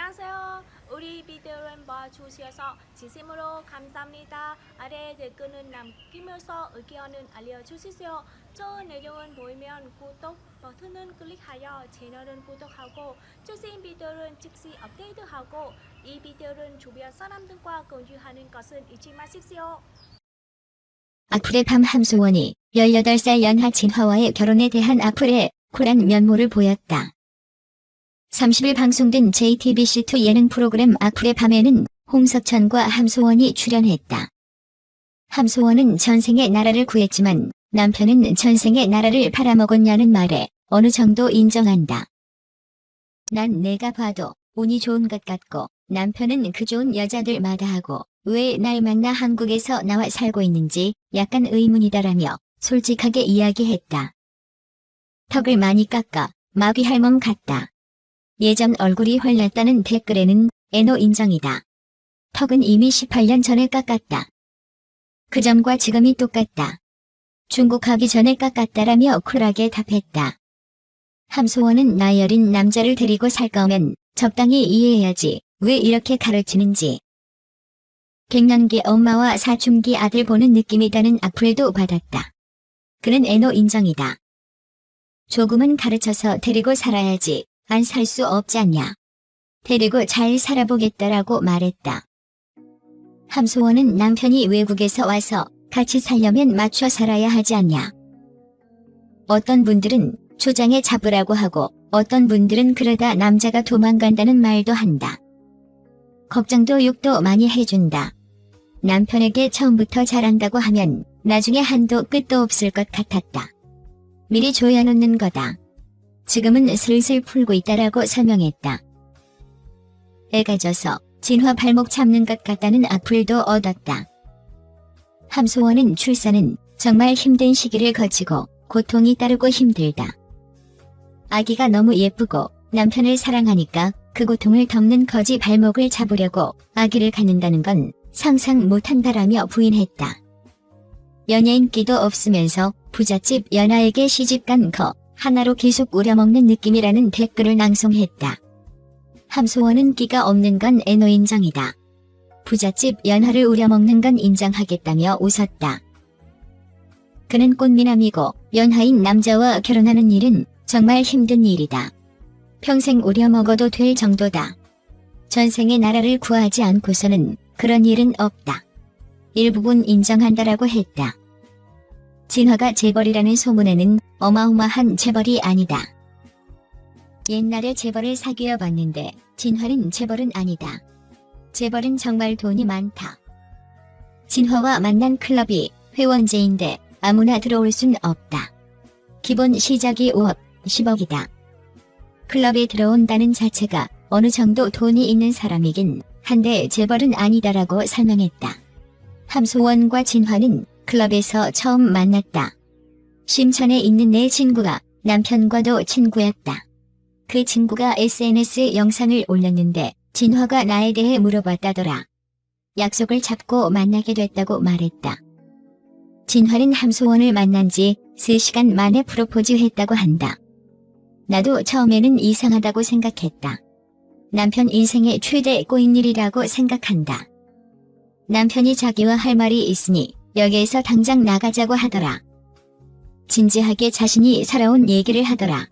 안녕하세요. 우리 비디오를 봐주셔서 진심으로 감사합니다. 아래 댓글은 남기면서 의견은 알려주시죠. 저 내용은 보이면 구독 버튼을 클릭하여 채널을 구독하고 최신 비디오를 즉시 업데이트하고 이 비디오를 주변 사람들과 공유하는 것을 잊지 마십시오. 악플의 밤 함소원이 18살 연하 진화와의 결혼에 대한 악플에 쿨한 면모를 보였다. 30일 방송된 JTBC2 예능 프로그램 악플의 밤에는 홍석천과 함소원이 출연했다. 함소원은 전생에 나라를 구했지만 남편은 전생에 나라를 팔아먹었냐는 말에 어느 정도 인정한다. 난 내가 봐도 운이 좋은 것 같고 남편은 그 좋은 여자들 마다하고 왜 날 만나 한국에서 나와 살고 있는지 약간 의문이다라며 솔직하게 이야기했다. 턱을 많이 깎아 마귀 할멈 같다. 예전 얼굴이 헐났다는 댓글에는 애노 인정이다. 턱은 이미 18년 전에 깎았다. 그 전과 지금이 똑같다. 중국 가기 전에 깎았다라며 쿨하게 답했다. 함소원은 나이 어린 남자를 데리고 살 거면 적당히 이해해야지 왜 이렇게 가르치는지. 갱년기 엄마와 사춘기 아들 보는 느낌이다는 악플도 받았다. 그는 애노 인정이다. 조금은 가르쳐서 데리고 살아야지 안 살 수 없지 않냐. 데리고 잘 살아보겠다라고 말했다. 함소원은 남편이 외국에서 와서 같이 살려면 맞춰 살아야 하지 않냐. 어떤 분들은 초장에 잡으라고 하고 어떤 분들은 그러다 남자가 도망간다는 말도 한다. 걱정도 욕도 많이 해준다. 남편에게 처음부터 잘한다고 하면 나중에 한도 끝도 없을 것 같았다. 미리 조여놓는 거다. 지금은 슬슬 풀고 있다라고 설명했다. 애가 져서 진화 발목 잡는 것 같다는 악플도 얻었다. 함소원은 출산은 정말 힘든 시기를 거치고 고통이 따르고 힘들다. 아기가 너무 예쁘고 남편을 사랑하니까 그 고통을 덮는 거지 발목을 잡으려고 아기를 갖는다는 건 상상 못한다라며 부인했다. 연예인기도 없으면서 부잣집 연하에게 시집간 거 하나로 계속 우려먹는 느낌이라는 댓글을 낭송했다. 함소원은 끼가 없는 건 애노 인정이다. 부잣집 연하를 우려먹는 건 인정하겠다며 웃었다. 그는 꽃미남이고 연하인 남자와 결혼하는 일은 정말 힘든 일이다. 평생 우려먹어도 될 정도다. 전생에 나라를 구하지 않고서는 그런 일은 없다. 일부분 인정한다라고 했다. 진화가 재벌이라는 소문에는 어마어마한 재벌이 아니다. 옛날에 재벌을 사귀어 봤는데 진화는 재벌은 아니다. 재벌은 정말 돈이 많다. 진화와 만난 클럽이 회원제인데 아무나 들어올 순 없다. 기본 시작이 5억, 10억이다. 클럽에 들어온다는 자체가 어느 정도 돈이 있는 사람이긴 한데 재벌은 아니다라고 설명했다. 함소원과 진화는 클럽에서 처음 만났다. 심천에 있는 내 친구가 남편과도 친구였다. 그 친구가 SNS에 영상을 올렸는데 진화가 나에 대해 물어봤다더라. 약속을 잡고 만나게 됐다고 말했다. 진화는 함소원을 만난 지 3시간 만에 프로포즈했다고 한다. 나도 처음에는 이상하다고 생각했다. 남편 인생의 최대 꼬인일이라고 생각한다. 남편이 자기와 할 말이 있으니 여기에서 당장 나가자고 하더라. 진지하게 자신이 살아온 얘기를 하더라.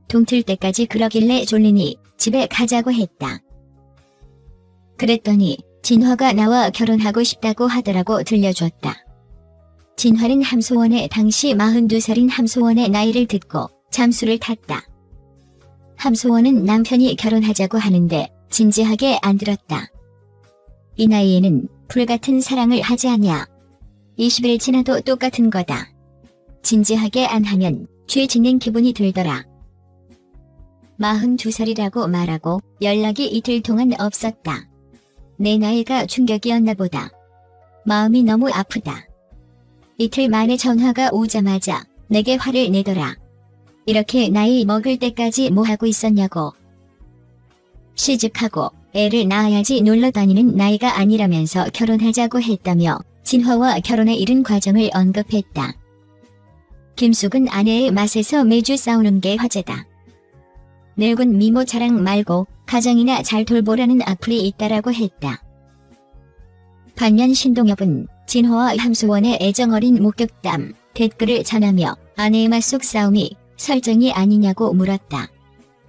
동틀 때까지 그러길래 졸리니 집에 가자고 했다. 그랬더니 진화가 나와 결혼하고 싶다고 하더라고 들려줬다. 진화는 함소원의 당시 42살인 함소원의 나이를 듣고 잠수를 탔다. 함소원은 남편이 결혼하자고 하는데 진지하게 안 들었다. 이 나이에는 불같은 사랑을 하지 않냐. 20일 지나도 똑같은 거다. 진지하게 안 하면 죄 짓는 기분이 들더라. 42살이라고 말하고 연락이 이틀 동안 없었다. 내 나이가 충격이었나 보다. 마음이 너무 아프다. 이틀 만에 전화가 오자마자 내게 화를 내더라. 이렇게 나이 먹을 때까지 뭐 하고 있었냐고. 시집하고 애를 낳아야지 놀러다니는 나이가 아니라면서 결혼하자고 했다며 진화와 결혼에 이른 과정을 언급했다. 김숙은 아내의 맛에서 매주 싸우는 게 화제다. 늙은 미모 자랑 말고 가정이나 잘 돌보라는 악플이 있다라고 했다. 반면 신동엽은 진호와 함수원의 애정어린 목격담 댓글을 전하며 아내의 맞속 싸움이 설정이 아니냐고 물었다.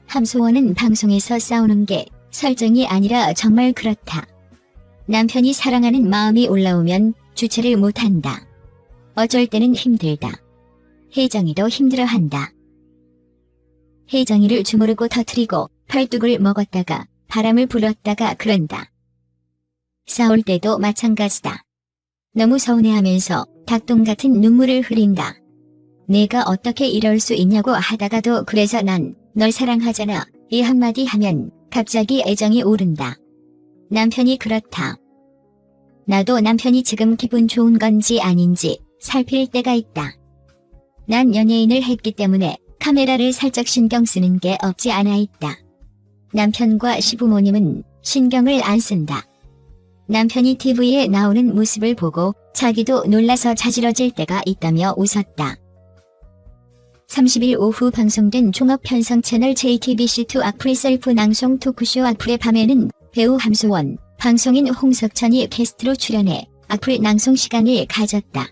함수원은 방송에서 싸우는 게 설정이 아니라 정말 그렇다. 남편이 사랑하는 마음이 올라오면 주체를 못한다. 어쩔 때는 힘들다. 혜정이도 힘들어한다. 혜정이를 주무르고 터뜨리고 팔뚝을 먹었다가 바람을 불었다가 그런다. 싸울 때도 마찬가지다. 너무 서운해하면서 닭똥 같은 눈물을 흘린다. 내가 어떻게 이럴 수 있냐고 하다가도 그래서 난 널 사랑하잖아 이 한마디 하면 갑자기 애정이 오른다. 남편이 그렇다. 나도 남편이 지금 기분 좋은 건지 아닌지 살필 때가 있다. 난 연예인을 했기 때문에 카메라를 살짝 신경 쓰는 게 없지 않아 있다. 남편과 시부모님은 신경을 안 쓴다. 남편이 TV에 나오는 모습을 보고 자기도 놀라서 자지러질 때가 있다며 웃었다. 30일 오후 방송된 종합 편성 채널 JTBC2 악플 셀프 낭송 토크쇼 악플의 밤에는 배우 함수원, 방송인 홍석천이 게스트로 출연해 악플 낭송 시간을 가졌다.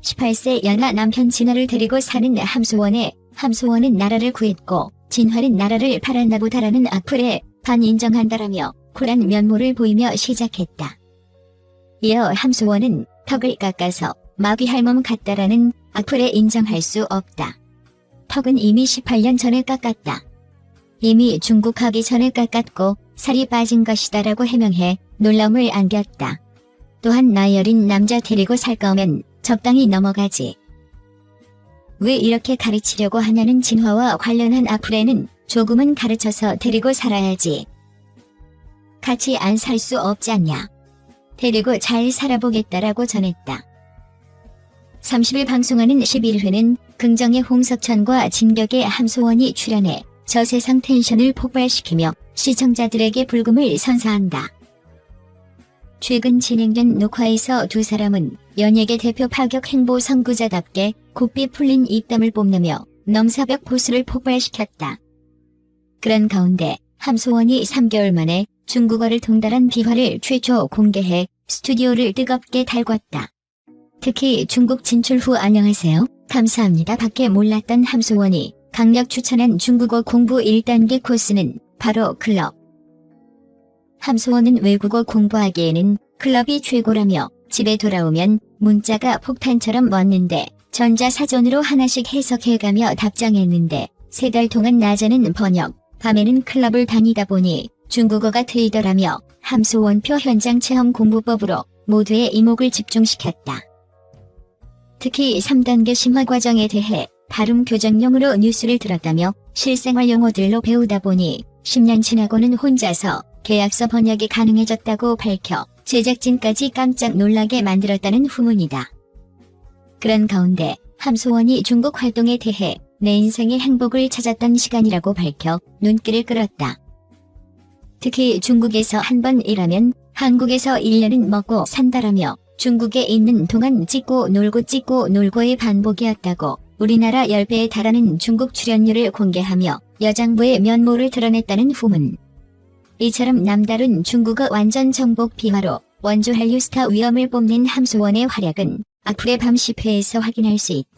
18세 연하 남편 진화를 데리고 사는 함수원은 나라를 구했고 진화는 나라를 팔았나 보다라는 악플에 반인정한다라며 쿨한 면모를 보이며 시작했다. 이어 함수원은 턱을 깎아서 마귀할 몸 같다라는 악플에 인정할 수 없다. 턱은 이미 18년 전에 깎았다. 이미 중국하기 전에 깎았고 살이 빠진 것이다라고 해명해 놀라움을 안겼다. 또한 나이 어린 남자 데리고 살 거면 적당히 넘어가지. 왜 이렇게 가르치려고 하냐는 진화와 관련한 악플에는 조금은 가르쳐서 데리고 살아야지. 같이 안 살 수 없지 않냐. 데리고 잘 살아보겠다라고 전했다. 30일 방송하는 11회는 긍정의 홍석천과 진격의 함수원이 출연해 저세상 텐션을 폭발시키며 시청자들에게 불금을 선사한다. 최근 진행된 녹화에서 두 사람은 연예계 대표 파격 행보 선구자답게 곱비 풀린 입담을 뽐내며 넘사벽 보수를 폭발시켰다. 그런 가운데 함수원이 3개월 만에 중국어를 통달한 비화를 최초 공개해 스튜디오를 뜨겁게 달궜다. 특히 중국 진출 후 안녕하세요, 감사합니다 밖에 몰랐던 함수원이 강력 추천한 중국어 공부 1단계 코스는 바로 클럽. 함수원은 외국어 공부하기에는 클럽이 최고라며 집에 돌아오면 문자가 폭탄처럼 왔는데 전자사전으로 하나씩 해석해가며 답장했는데 3달 동안 낮에는 번역, 밤에는 클럽을 다니다 보니 중국어가 트이더라며 함수원표 현장 체험 공부법으로 모두의 이목을 집중시켰다. 특히 3단계 심화 과정에 대해 발음 교정용으로 뉴스를 들었다며 실생활 용어들로 배우다 보니 10년 지나고는 혼자서 계약서 번역이 가능해졌다고 밝혀 제작진까지 깜짝 놀라게 만들었다는 후문이다. 그런 가운데 함수원이 중국 활동에 대해 내 인생의 행복을 찾았던 시간이라고 밝혀 눈길을 끌었다. 특히 중국에서 한 번 일하면 한국에서 1년은 먹고 산다라며 중국에 있는 동안 찍고 놀고의 반복이었다고 우리나라 10배에 달하는 중국 출연료를 공개하며 여장부의 면모를 드러냈다는 후문. 이처럼 남다른 중국어 완전 정복 비화로 원조 한류 스타 위엄을 뽐낸 함수원의 활약은 악플의 밤 10회에서 확인할 수 있다.